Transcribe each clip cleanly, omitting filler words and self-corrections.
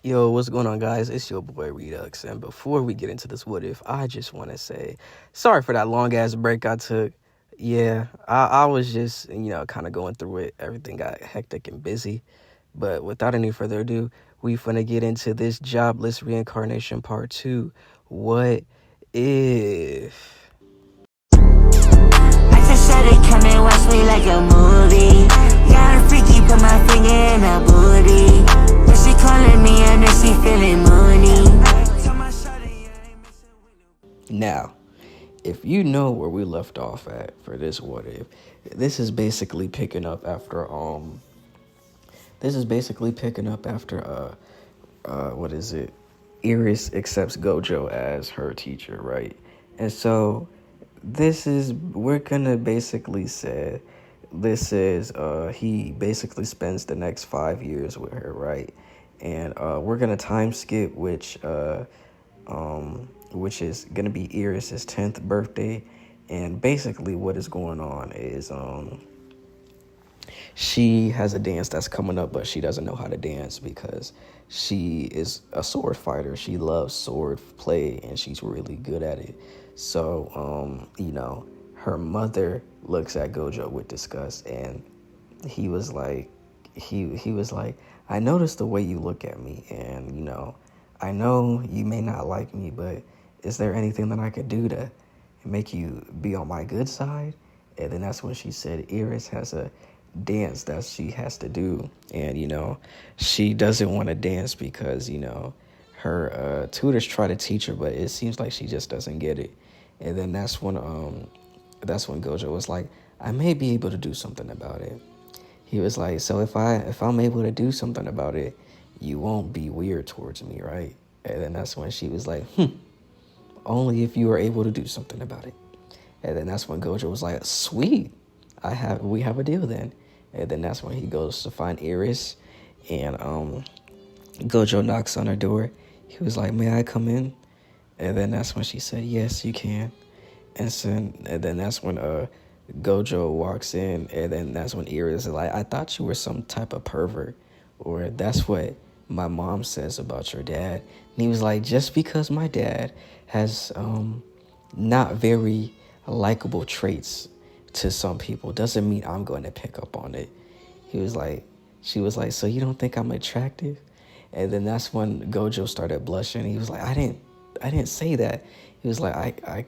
Yo, what's going on, guys? It's your boy Redux. And before we get into this what if, I just want to say sorry for that long ass break I took. Yeah, I was just, kind of going through it. Everything got hectic and busy. But without any further ado, we finna get into this Jobless Reincarnation Part 2. What if? I just said it, come and watch me like a movie. Got a freaky, put my finger in her booty. Then she calling me and then she feeling moody. Now, if you know where we left off at for this what if, this is basically picking up after what is it? Iris accepts Gojo as her teacher, right? And so we're gonna basically say this is he basically spends the next 5 years with her, right? And we're gonna time skip which is gonna be Iris's 10th birthday. And basically what is going on is she has a dance that's coming up, but she doesn't know how to dance because she is a sword fighter. She loves sword play and she's really good at it. So, her mother looks at Gojo with disgust, and he was like, I noticed the way you look at me, and, I know you may not like me, but is there anything that I could do to make you be on my good side? And then that's when she said Iris has a dance that she has to do, and she doesn't want to dance because her tutors try to teach her, but it seems like she just doesn't get it. And then that's when Gojo was like, I may be able to do something about it. He was like, so if I'm able to do something about it, you won't be weird towards me, right? And then that's when she was like, only if you are able to do something about it. And then that's when Gojo was like, sweet, we have a deal then. And then that's when he goes to find Iris, and Gojo knocks on her door. He was like, may I come in? And then that's when she said, yes, you can. And then that's when Gojo walks in, and then that's when Iris is like, I thought you were some type of pervert, or that's what my mom says about your dad. And he was like, just because my dad has not very likable traits to some people doesn't mean I'm going to pick up on it. She was like, so you don't think I'm attractive? And then that's when Gojo started blushing. He was like, I didn't say that. He was like, I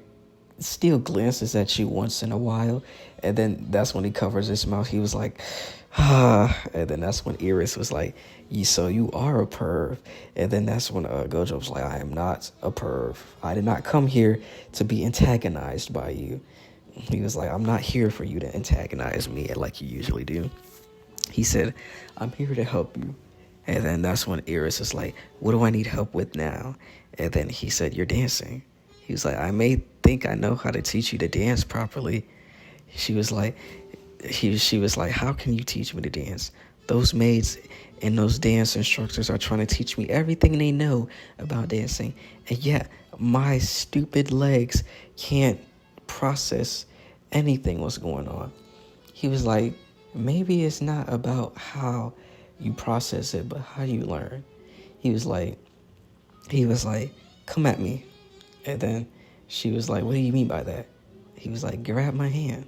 still glances at you once in a while. And then that's when he covers his mouth. He was like, ah. And then that's when Iris was like, so you are a perv. And then that's when Gojo was like, I am not a perv. I did not come here to be antagonized by you. He was like, I'm not here for you to antagonize me like you usually do. He said, I'm here to help you. And then that's when Iris is like, what do I need help with now? And then he said, you're dancing. He was like, I may think I know how to teach you to dance properly. She was like, how can you teach me to dance? Those maids and those dance instructors are trying to teach me everything they know about dancing. And yet my stupid legs can't process anything what's going on. He was like, maybe it's not about how you process it, but how you learn. He was like, come at me. And then she was like, what do you mean by that? He was like, grab my hand.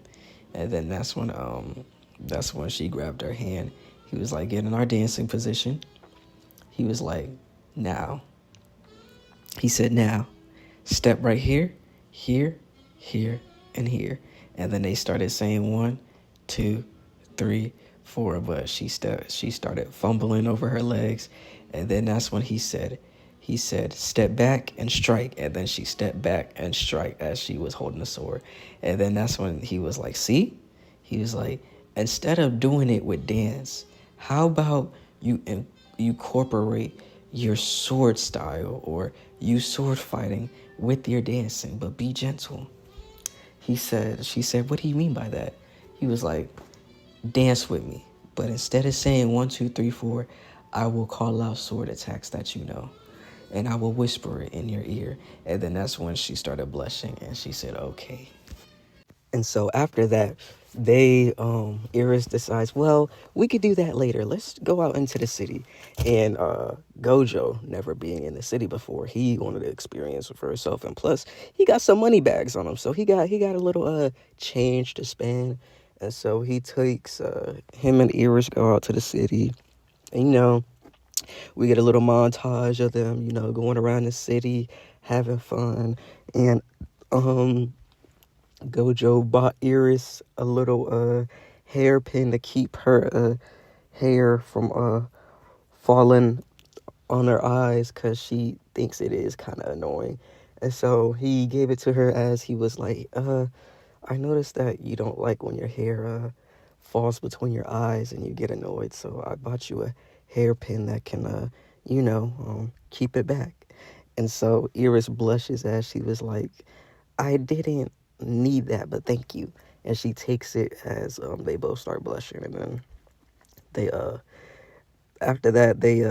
And then that's when she grabbed her hand. He was like, get in our dancing position. He was like, now. He said, now, step right here, here, here, and here. And then they started saying 1, 2, 3, 4, but she started fumbling over her legs. And then that's when he said, step back and strike. And then she stepped back and strike as she was holding the sword. And then that's when he was like, see? He was like, instead of doing it with dance, how about you incorporate your sword style or you sword fighting with your dancing, but be gentle. She said, what do you mean by that? He was like, dance with me. But instead of saying 1, 2, 3, 4, I will call out sword attacks that you know. And I will whisper it in your ear. And then that's when she started blushing and she said, okay. And so after that, Iris decides, well, we could do that later. Let's go out into the city. And Gojo, never being in the city before, he wanted to experience it for himself. And plus, he got some money bags on him, so he got a little change to spend. And so he takes him and Iris go out to the city. And, we get a little montage of them, going around the city, having fun. And Gojo bought Iris a little hairpin to keep her hair from falling on her eyes, because she thinks it is kind of annoying. And so he gave it to her as he was like, I noticed that you don't like when your hair falls between your eyes and you get annoyed, so I bought you a hairpin that can keep it back. And so Iris blushes as she was like, I didn't need that, but thank you. And she takes it as they both start blushing. And then they after that they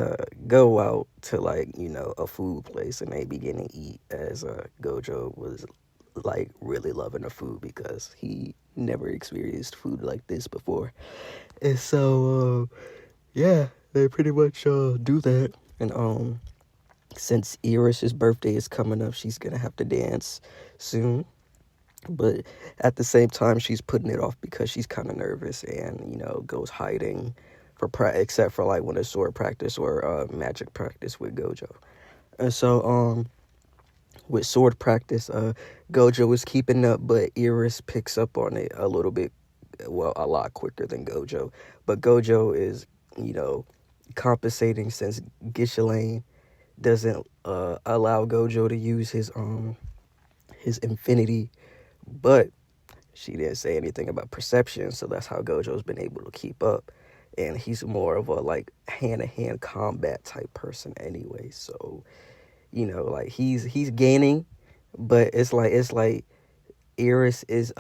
go out to a food place, and they begin to eat, as Gojo was like really loving the food because he never experienced food like this before. And so yeah, they pretty much do that. And since Iris's birthday is coming up, she's gonna have to dance soon. But at the same time, she's putting it off because she's kind of nervous, and goes hiding except for like when it's sword practice or magic practice with Gojo. And so with sword practice, Gojo is keeping up, but Iris picks up on it a little bit, well, a lot quicker than Gojo. But Gojo is compensating, since Gishelane doesn't allow Gojo to use his infinity, but she didn't say anything about perception, so that's how Gojo's been able to keep up. And he's more of a like hand-to-hand combat type person anyway, so like he's gaining, but it's like Iris is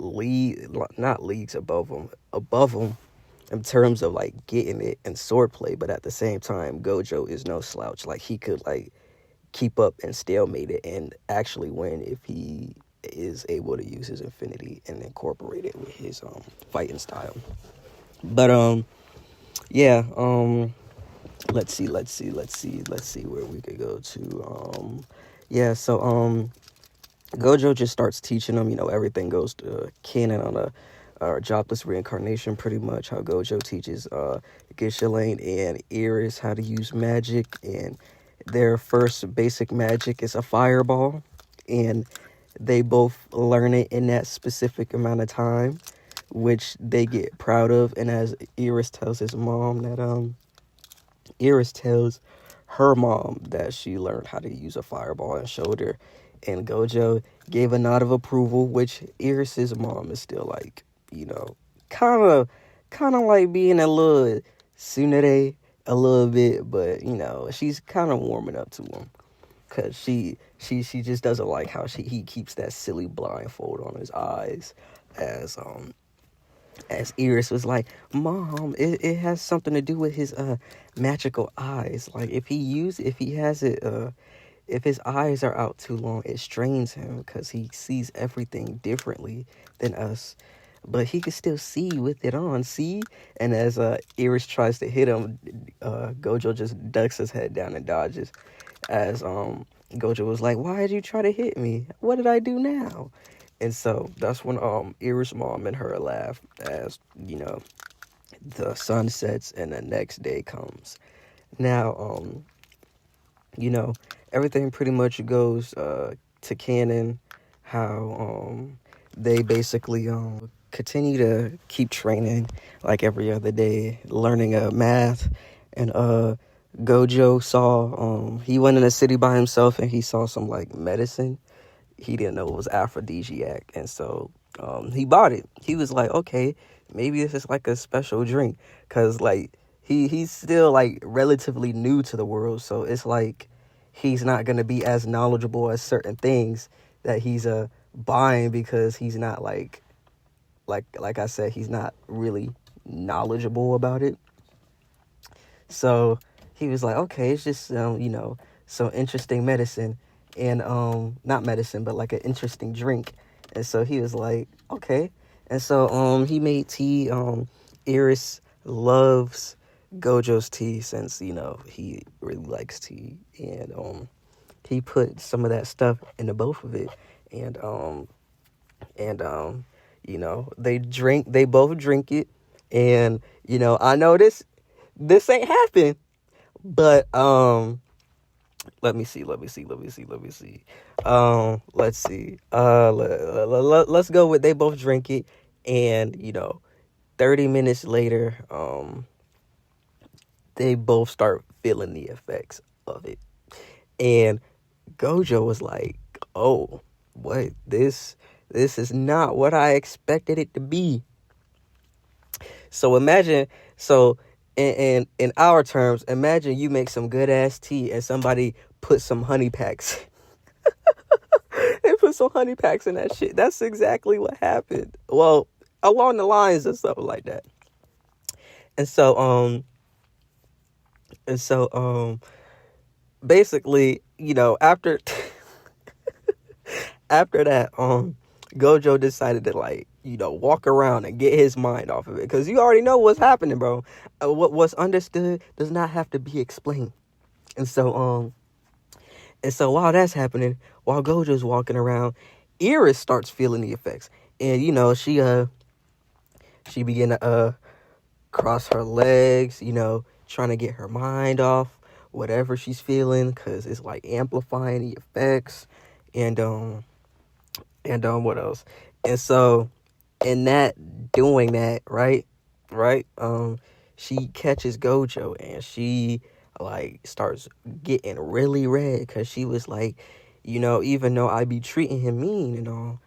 not leagues above him in terms of like getting it in swordplay, but at the same time, Gojo is no slouch. Like he could like keep up and stalemate it and actually win if he is able to use his infinity and incorporate it with his fighting style. But yeah, let's see where we could go to. Yeah, so Gojo just starts teaching them, everything goes to canon on a Jobless Reincarnation, pretty much how Gojo teaches Gishelane and Iris how to use magic. And their first basic magic is a fireball, and they both learn it in that specific amount of time, which they get proud of. And as Iris tells his mom that Iris tells her mom that she learned how to use a fireball and showed her, and Gojo gave a nod of approval, which Iris's mom is still like, kind of like being a little tsundere a little bit, but she's kind of warming up to him, because she just doesn't like how he keeps that silly blindfold on his eyes, as Iris was like, Mom, it has something to do with his magical eyes. Like if his eyes are out too long, it strains him because he sees everything differently than us. But he can still see with it on, see? And as Iris tries to hit him, Gojo just ducks his head down and dodges. As Gojo was like, why did you try to hit me? What did I do now? And so that's when Iris' mom and her laugh, as, the sun sets and the next day comes. Now, everything pretty much goes to canon, how they basically continue to keep training like every other day, learning math. And Gojo saw, he went in the city by himself, and he saw some like medicine. He didn't know it was aphrodisiac, and so he bought it. He was like, okay, maybe this is like a special drink, because like he's still like relatively new to the world, so it's like he's not going to be as knowledgeable as certain things that he's buying, because he's not like I said, he's not really knowledgeable about it. So he was like, okay, it's just some interesting medicine, and not medicine, but like an interesting drink. And so he was like, okay. And so he made tea. Iris loves Gojo's tea since, he really likes tea. And he put some of that stuff into both of it. And they both drink it. And, I know this ain't happened, but let me see. Let's see. Let's go with they both drink it, and 30 minutes later, they both start feeling the effects of it. And Gojo was like, "Oh, what this is not what I expected it to be." So imagine, in our terms, imagine you make some good ass tea and somebody put some honey packs. They put some honey packs in that shit. That's exactly what happened. Well, along the lines of stuff like that. And so basically, after after that, Gojo decided to walk around and get his mind off of it, because you already know what's happening, bro. What's understood does not have to be explained. And so while that's happening, while Gojo's walking around, Iris starts feeling the effects, and she began to cross her legs, trying to get her mind off whatever she's feeling, because it's like amplifying the effects. And what else? And so in doing that, right, she catches Gojo, and she starts getting really red, because she was like, even though I be treating him mean and all,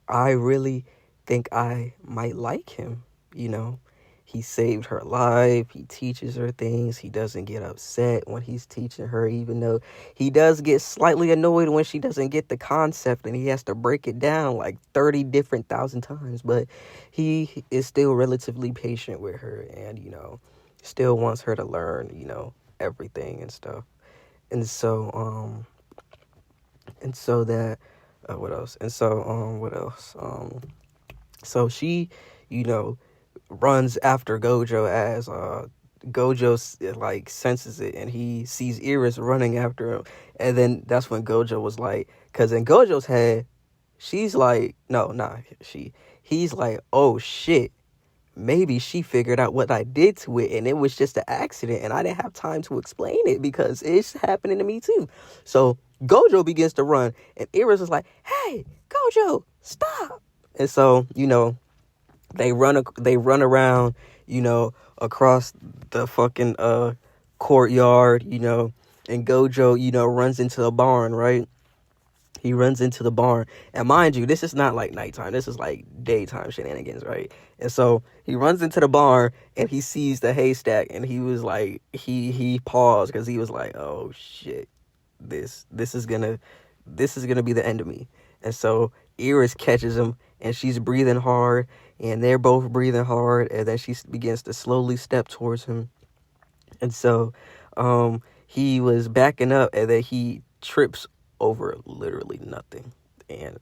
I really think I might like him. He saved her life. He teaches her things. He doesn't get upset when he's teaching her, even though he does get slightly annoyed when she doesn't get the concept and he has to break it down like 30 different thousand times. But he is still relatively patient with her, and, still wants her to learn, everything and stuff. And so, what else? And so, what else? So she, runs after Gojo as Gojo senses it, and he sees Iris running after him. And then that's when Gojo was like, because in Gojo's head, she's like, he's like, oh shit, maybe she figured out what I did to it, and it was just an accident, and I didn't have time to explain it because it's happening to me too. So Gojo begins to run, and Iris is like, hey, Gojo, stop. And so, they run around, across the fucking courtyard, and Gojo, runs into the barn, right? He runs into the barn, and mind you, this is not like nighttime. This is like daytime shenanigans, right? And so he runs into the barn, and he sees the haystack, and he was like, he paused, because he was like, oh shit, this is gonna be the end of me. And so Iris catches him, and she's breathing hard, and they're both breathing hard, and then she begins to slowly step towards him. And so he was backing up, and then he trips over literally nothing, and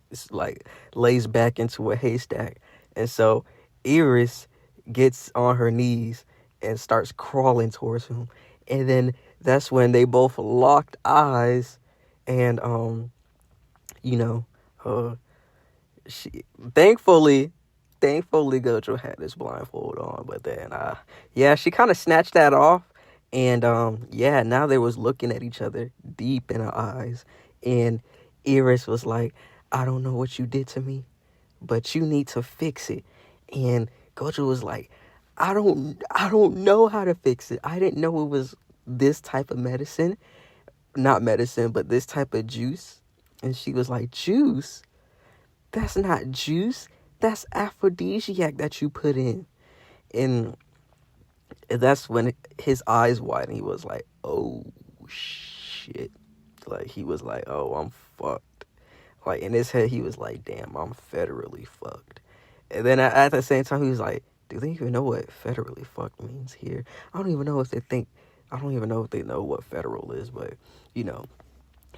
it's like lays back into a haystack. And so Iris gets on her knees and starts crawling towards him, and then that's when they both locked eyes. And she thankfully Gojo had this blindfold on, but then she kind of snatched that off. And now they was looking at each other deep in her eyes, and Iris was like, I don't know what you did to me, but you need to fix it. And Gojo was like, I don't know how to fix it. I didn't know it was this type of medicine. Not medicine, but this type of juice. And she was like, juice? That's not juice. That's aphrodisiac that you put in. And that's when his eyes widened. He was like, oh shit. Like, he was like, oh, I'm fucked. Like, in his head, he was like, damn, I'm federally fucked. And then at the same time, he was like, do they even know what federally fucked means here? I don't even know if they know what federal is, but,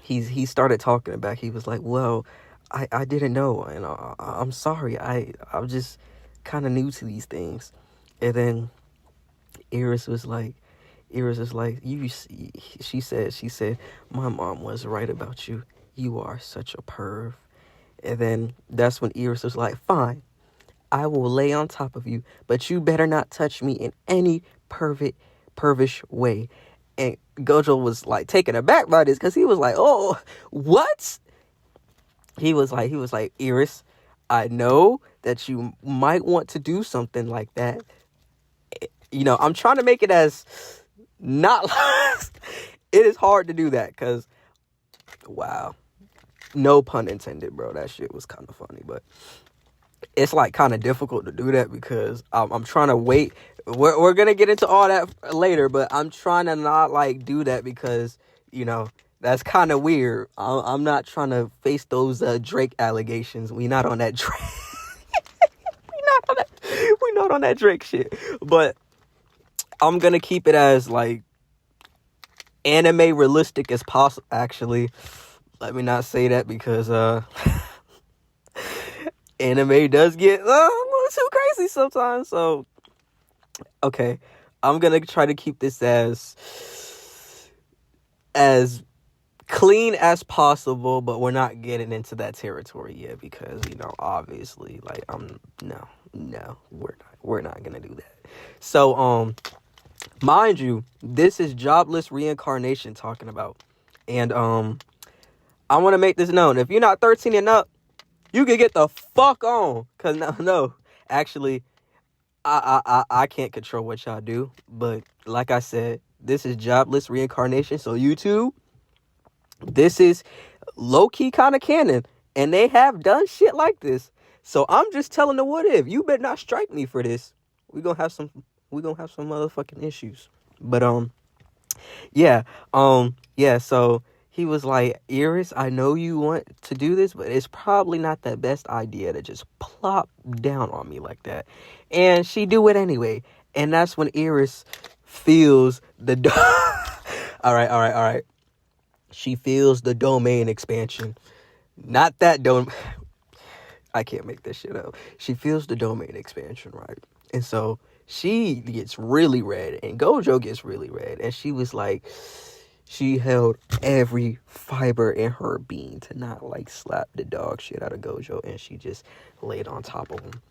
he started talking back. He was like, well, I didn't know, and I'm sorry. I'm just kind of new to these things. And then Iris was like, she said, my mom was right about you. You are such a perv. And then that's when Iris was like, fine, I will lay on top of you, but you better not touch me in any pervish way. And Gojo was like taken aback by this because he was like, oh, what? He was like, Iris, I know that you might want to do something like that. I'm trying to make it as not. It is hard to do that because, wow, no pun intended, bro. That shit was kind of funny, but it's like kind of difficult to do that because I'm trying to wait. We're gonna get into all that later, but I'm trying to not like do that because that's kind of weird. I'm not trying to face those Drake allegations. We not on that Drake. we not on that Drake shit. But I'm gonna keep it as like anime realistic as possible. Actually, let me not say that because anime does get a little too crazy sometimes. So, okay, I'm gonna try to keep this as clean as possible, but we're not getting into that territory yet because obviously, like, no, we're not gonna do that. So, mind you, this is Jobless Reincarnation talking about, and I want to make this known: if you're not 13 and up, you can get the fuck on. Cause no, actually, I can't control what y'all do. But like I said, this is Jobless Reincarnation. So YouTube, this is low key kind of canon, and they have done shit like this. So I'm just telling the what if. You better not strike me for this. We gonna have some motherfucking issues. But yeah, So he was like, Iris, I know you want to do this, but it's probably not the best idea to just plop down on me like that. And she do it anyway. And that's when Iris feels the... All right. She feels the domain expansion. Not that I can't make this shit up. She feels the domain expansion, right? And so she gets really red, and Gojo gets really red. And she was like... She held every fiber in her being to not like slap the dog shit out of Gojo, and she just laid on top of him.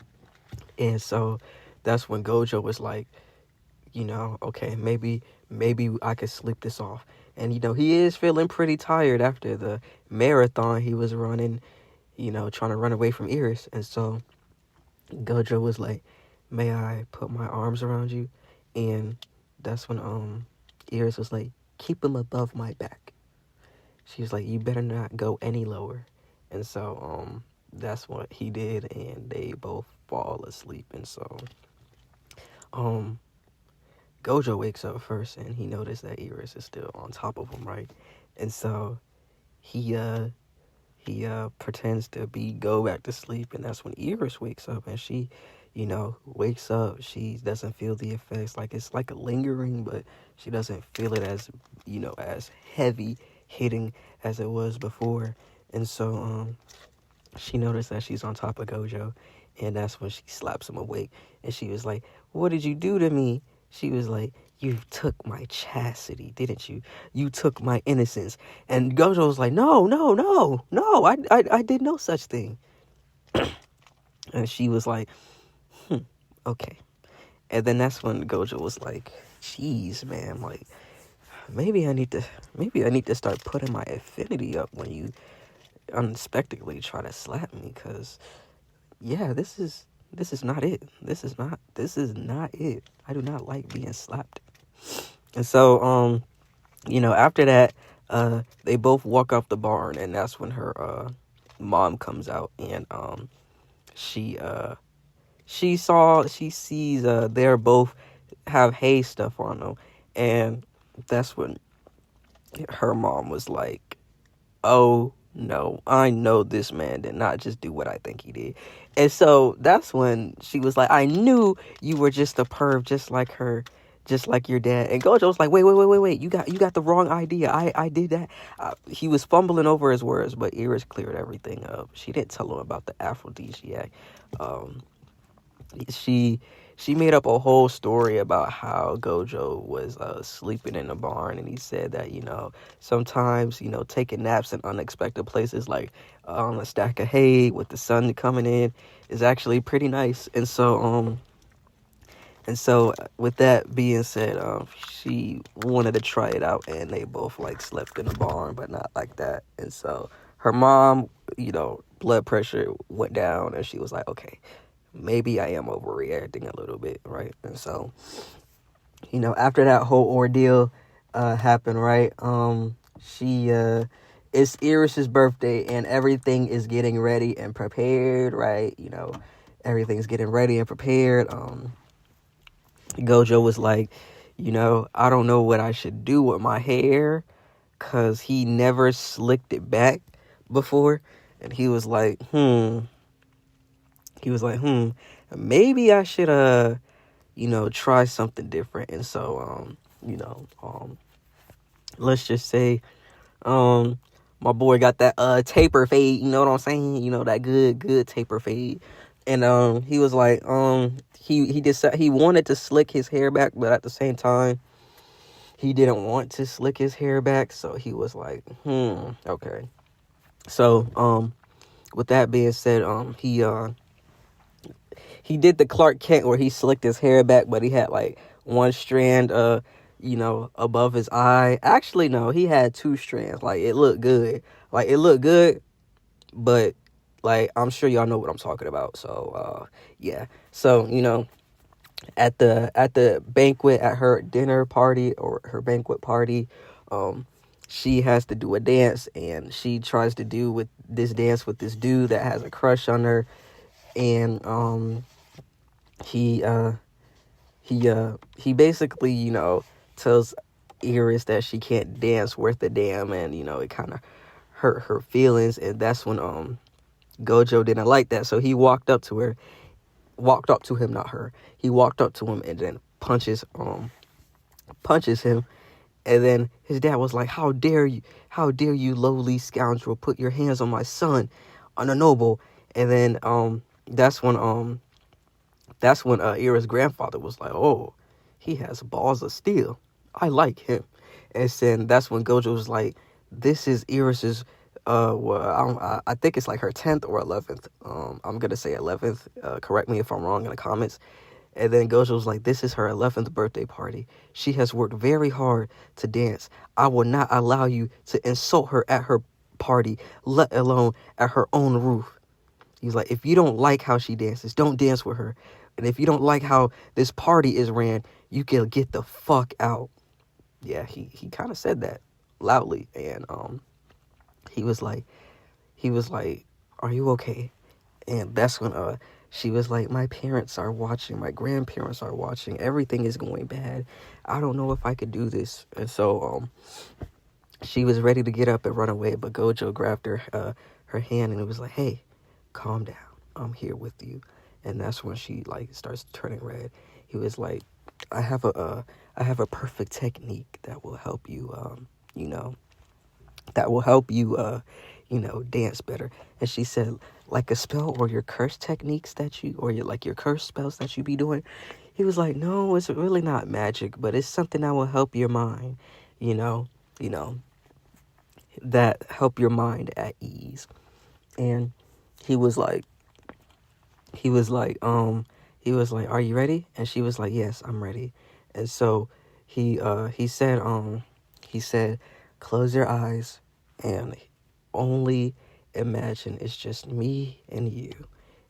And so that's when Gojo was like, okay, maybe I could sleep this off. And he is feeling pretty tired after the marathon he was running, trying to run away from Iris. And so Gojo was like, may I put my arms around you? And that's when Iris was like, keep him above my back. She was like, you better not go any lower. And so that's what he did, and they both fall asleep. And so Gojo wakes up first, and he noticed that Iris is still on top of him, right? And so he pretends to go back to sleep, and that's when Iris wakes up, and she wakes up. She doesn't feel the effects. Like, it's like a lingering, but she doesn't feel it as, as heavy hitting as it was before. And so, she noticed that she's on top of Gojo, and that's when she slaps him awake. And she was like, what did you do to me? She was like, you took my chastity, didn't you? You took my innocence. And Gojo was like, no, I did no such thing. And she was like, okay. And then that's when Gojo was like, jeez, man, like, maybe I need to start putting my affinity up when you unexpectedly try to slap me, because yeah, this is not it. This is not it. I do not like being slapped. And so after that, they both walk up the barn, and that's when her mom comes out, and she sees they're both have hay stuff on them, and that's when her mom was like, oh no, I know this man did not just do what I think he did. And so that's when she was like, I knew you were just a perv, just like her, just like your dad. And Gojo was like, wait, you got the wrong idea. I did that. He was fumbling over his words, but Iris cleared everything up. She didn't tell him about the aphrodisiac. She made up a whole story about how Gojo was sleeping in the barn, and he said that, sometimes, taking naps in unexpected places, like on a stack of hay with the sun coming in, is actually pretty nice. And so with that being said, she wanted to try it out, and they both like slept in the barn, but not like that. And so her mom, blood pressure went down, and she was like, okay, maybe I am overreacting a little bit, right? And so, after that whole ordeal happened, right? It's Iris's birthday, and everything is getting ready and prepared, right? Everything's getting ready and prepared. Gojo was like, I don't know what I should do with my hair, because he never slicked it back before. And he was like, maybe I should, try something different. And so, let's just say, my boy got that, taper fade, you know what I'm saying? That good taper fade. And, he was like, he wanted to slick his hair back, but at the same time, he didn't want to slick his hair back. So he was like, okay. So, with that being said, he did the Clark Kent where he slicked his hair back, but he had like one strand, above his eye. Actually, no, he had two strands. Like, it looked good. But like, I'm sure y'all know what I'm talking about. So, yeah. So, at the banquet, at her dinner party or her banquet party, she has to do a dance, and she tries to do with this dance with this dude that has a crush on her. And he basically, tells Iris that she can't dance worth a damn, and it kind of hurt her feelings. And that's when Gojo didn't like that, so he walked up to him, not her. He walked up to him and then punches him. And then his dad was like, how dare you, lowly scoundrel, put your hands on my son, on a noble. And then that's when Ira's grandfather was like, oh, he has balls of steel. I like him. And then that's when Gojo was like, this is Iris's, I think it's like her 10th or 11th. I'm going to say 11th. Correct me if I'm wrong in the comments. And then Gojo was like, this is her 11th birthday party. She has worked very hard to dance. I will not allow you to insult her at her party, let alone at her own roof. He's like, if you don't like how she dances, don't dance with her. And if you don't like how this party is ran, you can get the fuck out. Yeah, he kind of said that loudly. And he was like, are you okay? And that's when she was like, my parents are watching, my grandparents are watching, everything is going bad. I don't know if I could do this. And so she was ready to get up and run away, but Gojo grabbed her hand, and it was like, hey, calm down, I'm here with you. And that's when she like starts turning red. He was like, I have a perfect technique that will help you dance better. And she said, like a spell, or your curse techniques your curse spells that you be doing. He was like, no, it's really not magic, but it's something that will help your mind, that help your mind at ease. And he was like, are you ready? And she was like, yes, I'm ready. And so he said, close your eyes and only imagine it's just me and you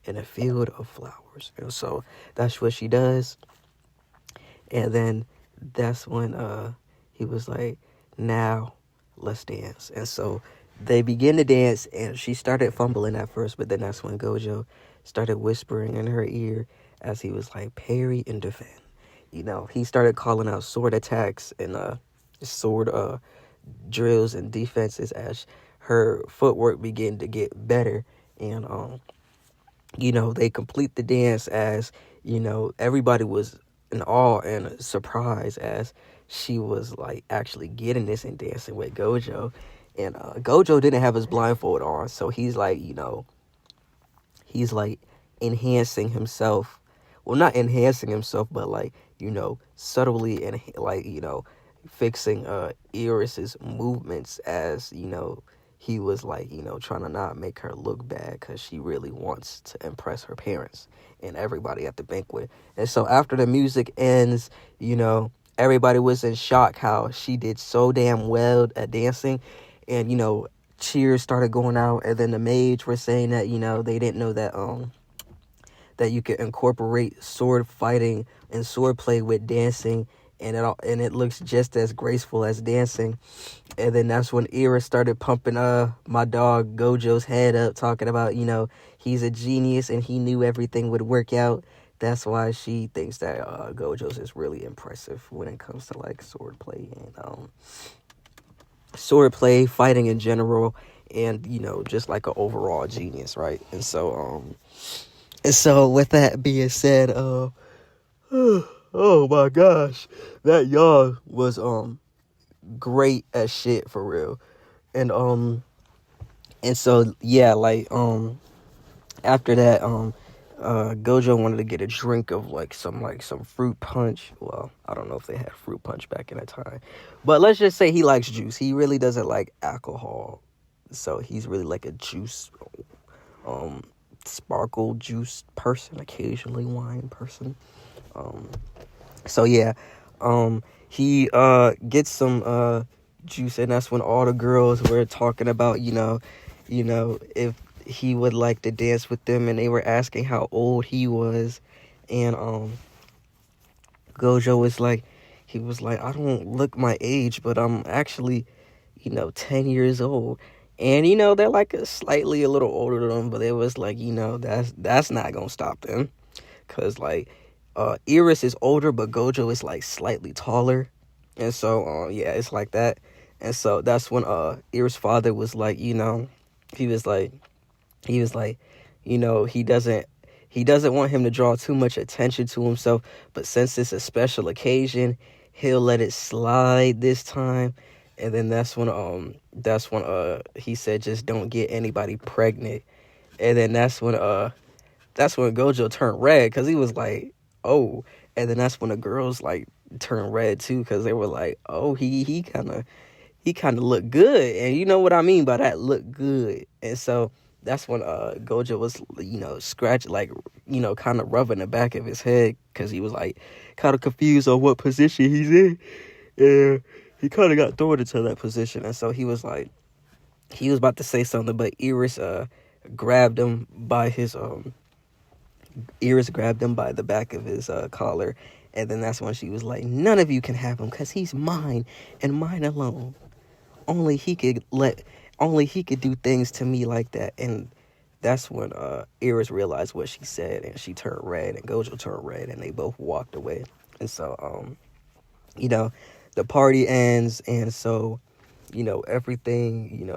in a field of flowers. And so that's what she does. And then that's when he was like, now let's dance. And so they begin to dance, and she started fumbling at first, but then that's when Gojo started whispering in her ear as he was like, parry and defend. He started calling out sword attacks and sword drills and defenses as her footwork began to get better. And they complete the dance as everybody was in awe and surprise as she was like actually getting this and dancing with Gojo. And Gojo didn't have his blindfold on, so he's like, he's like enhancing himself. Well, not enhancing himself, but like, subtly and like, fixing Iris's movements as, he was like, trying to not make her look bad because she really wants to impress her parents and everybody at the banquet. And so after the music ends, everybody was in shock how she did so damn well at dancing. And, cheers started going out. And then the maids were saying that, they didn't know that you could incorporate sword fighting and sword play with dancing, and it looks just as graceful as dancing. And then that's when Iris started pumping my dog Gojo's head up, talking about, he's a genius and he knew everything would work out. That's why she thinks that Gojo's is really impressive when it comes to like sword play and sword play, fighting in general, and just like an overall genius, right? And so with that being said, oh my gosh, that y'all was great as shit for real. And so yeah, like after that Gojo wanted to get a drink of like some fruit punch. Well, I don't know if they had fruit punch back in that time, but let's just say he likes juice. He really doesn't like alcohol, so he's really like a juice sparkle juice person, occasionally wine person. So yeah, he gets some juice, and that's when all the girls were talking about, if he would like to dance with them, and they were asking how old he was. And Gojo was like, I don't look my age, but I'm actually 10 years old. And they're like slightly a little older than them, but it was like, that's not gonna stop them, because like Iris is older, but Gojo is like slightly taller. And so yeah, it's like that. And so that's when Iris' father was like, he was like, he doesn't want him to draw too much attention to himself, but since it's a special occasion, he'll let it slide this time. And then that's when he said, just don't get anybody pregnant. And then that's when Gojo turned red, because he was like, oh. And then that's when the girls like turned red too, because they were like, oh, he kind of looked good. And you know what I mean by that, look good. And so that's when Gojo was scratching, like, kind of rubbing the back of his head, because he was like kind of confused on what position he's in. And he kind of got thrown into that position. And so he was like, he was about to say something, but Iris grabbed him by the back of his collar. And then that's when she was like, none of you can have him, because he's mine and mine alone. Only he could do things to me like that. And that's when Iris realized what she said, and she turned red, and Gojo turned red, and they both walked away. And so the party ends, and so everything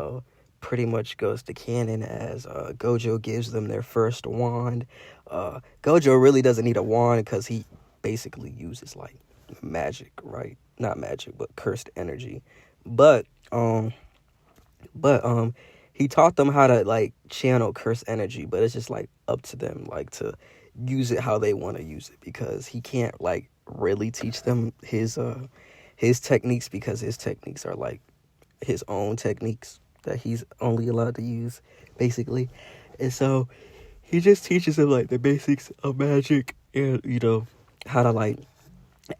pretty much goes to canon as Gojo gives them their first wand. Gojo really doesn't need a wand, because he basically uses like magic, right? Not magic, but cursed energy. But he taught them how to like channel cursed energy, but it's just like up to them like to use it how they want to use it, because he can't like really teach them his techniques, because his techniques are like his own techniques that he's only allowed to use, basically. And so he just teaches them like the basics of magic, and how to like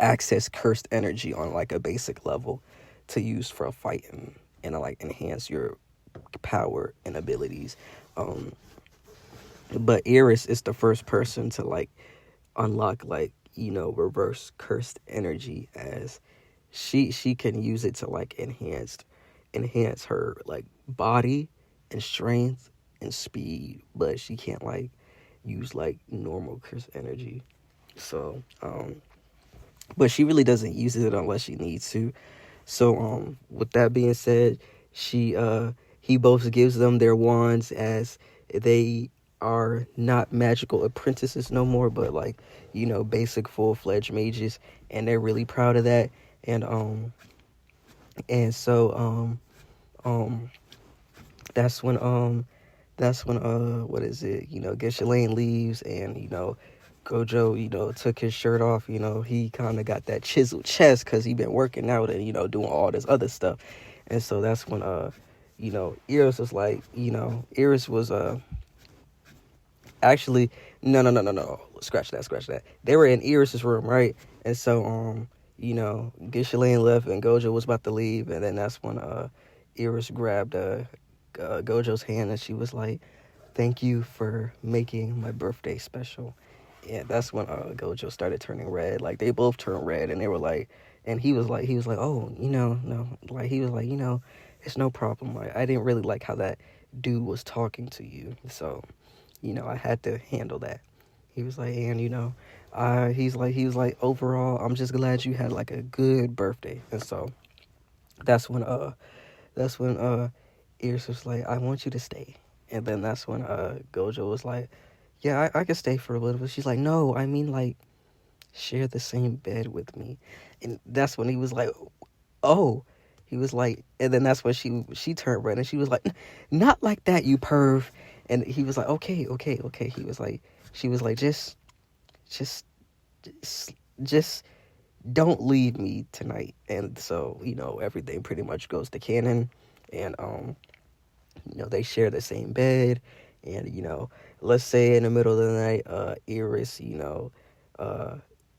access cursed energy on like a basic level to use for a fight, and like enhance your power and abilities. But Iris is the first person to like unlock like reverse cursed energy, as she can use it to like enhance her like body and strength and speed, but she can't like use like normal cursed energy. So but she really doesn't use it unless she needs to. So with that being said, he both gives them their wands as they are not magical apprentices no more, but like, basic full-fledged mages, and they're really proud of that. And so that's when what is it, Geshalane leaves, and Gojo, took his shirt off. He kind of got that chiseled chest because he been working out and doing all this other stuff. And so that's when Iris was like, Iris was actually, no, scratch that. They were in Iris's room, right? And so Gishalane left and Gojo was about to leave, and then that's when Iris grabbed Gojo's hand, and she was like, "Thank you for making my birthday special." And that's when Gojo started turning red. Like, they both turned red, and they were like, and he was like, "Oh, no," like, he was like, "It's no problem. Like, I didn't really like how that dude was talking to you, so I had to handle that." He was like, and he was like, "Overall, I'm just glad you had like a good birthday." And so that's when Iris was like, "I want you to stay." And then that's when Gojo was like, "Yeah, I could stay for a little bit." She's like, "No, I mean, like, share the same bed with me." And that's when he was like, "Oh." He was like, and then that's when she turned red, and she was like, "Not like that, you perv." And he was like, okay. He was like, she was like, just just don't leave me tonight. And so, everything pretty much goes to canon. And they share the same bed. And let's say in the middle of the night, Iris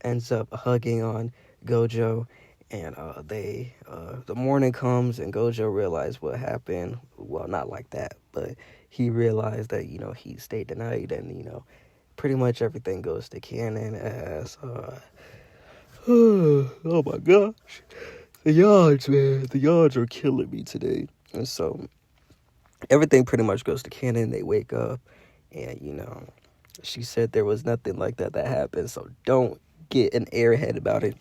ends up hugging on Gojo, and the morning comes, and Gojo realized what happened. Well, not like that, but he realized that he stayed the night, and pretty much everything goes to canon as oh my gosh, the yards, man, the yards are killing me today. And so everything pretty much goes to canon. They wake up, and she said there was nothing like that happened, so don't get an airhead about it.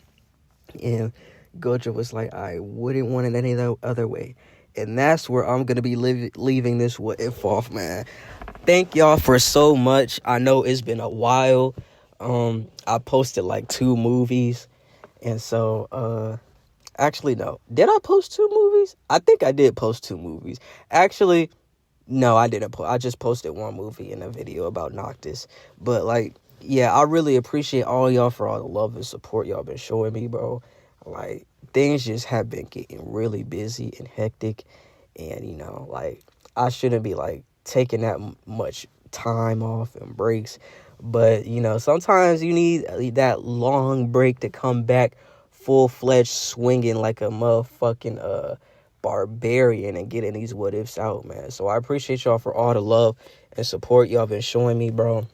And Gojo was like, "I wouldn't want it any other way." And that's where I'm going to be leaving this what if off, man. Thank y'all for so much. I know it's been a while. I posted like 2 movies. And so, actually, no. Did I post 2 movies? I think I did post 2 movies. Actually, no, I didn't. I just posted 1 movie in a video about Noctis. But, like, yeah, I really appreciate all y'all for all the love and support y'all been showing me, bro. Like, things just have been getting really busy and hectic. And, like, I shouldn't be, like, taking that much time off and breaks. But, sometimes you need that long break to come back full-fledged swinging like a motherfucking barbarian and getting these what ifs out, man. So I appreciate y'all for all the love and support y'all been showing me, bro.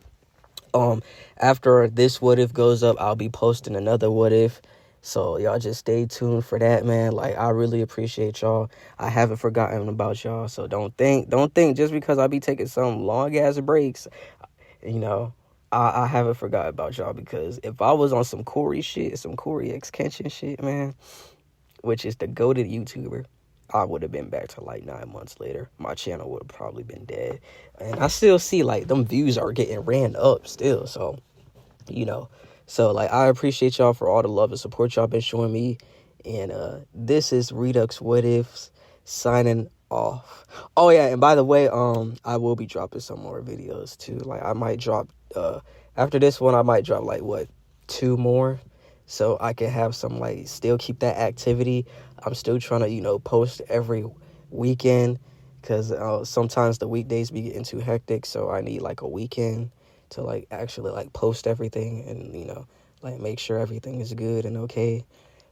After this what if goes up, I'll be posting another what if. So y'all just stay tuned for that, man. Like, I really appreciate y'all. I haven't forgotten about y'all. So don't think just because I be taking some long ass breaks, I haven't forgot about y'all. Because if I was on some Corey shit, some Corey X Kenshin shit, man, which is the goated YouTuber, I would have been back to like 9 months later. My channel would have probably been dead. And I still see like them views are getting ran up still. So, so like, I appreciate y'all for all the love and support y'all been showing me. And this is Redux What Ifs signing off. Oh yeah, and by the way, I will be dropping some more videos too. Like, I might drop after this one, I might drop like 2 more, so I can have some, like, still keep that activity. I'm still trying to post every weekend, because sometimes the weekdays be getting too hectic, so I need like a weekend to like actually like post everything and like make sure everything is good and okay.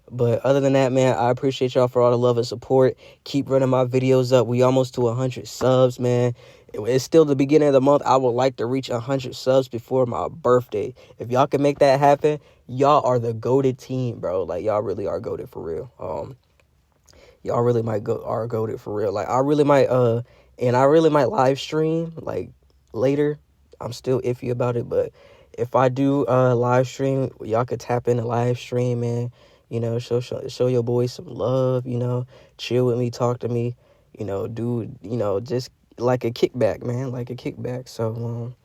But other than that, man, I appreciate y'all for all the love and support. Keep running my videos up. We almost to 100 subs, man. It's still the beginning of the month. I would like to reach 100 subs before my birthday. If y'all can make that happen, y'all are the goated team, bro. Like, y'all really are goated for real. Y'all really are goated for real. Like, I really might live stream like later. I'm still iffy about it, but if I do live stream, y'all could tap in the live stream, man. Show your boys some love, chill with me, talk to me, do, just like a kickback, man, like a kickback. So,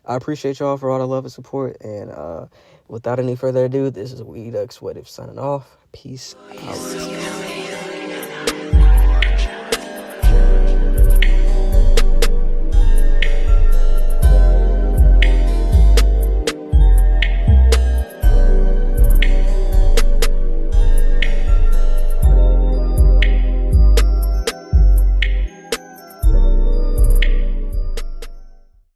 I appreciate y'all for all the love and support. And without any further ado, this is We Ducks What If signing off. Peace out.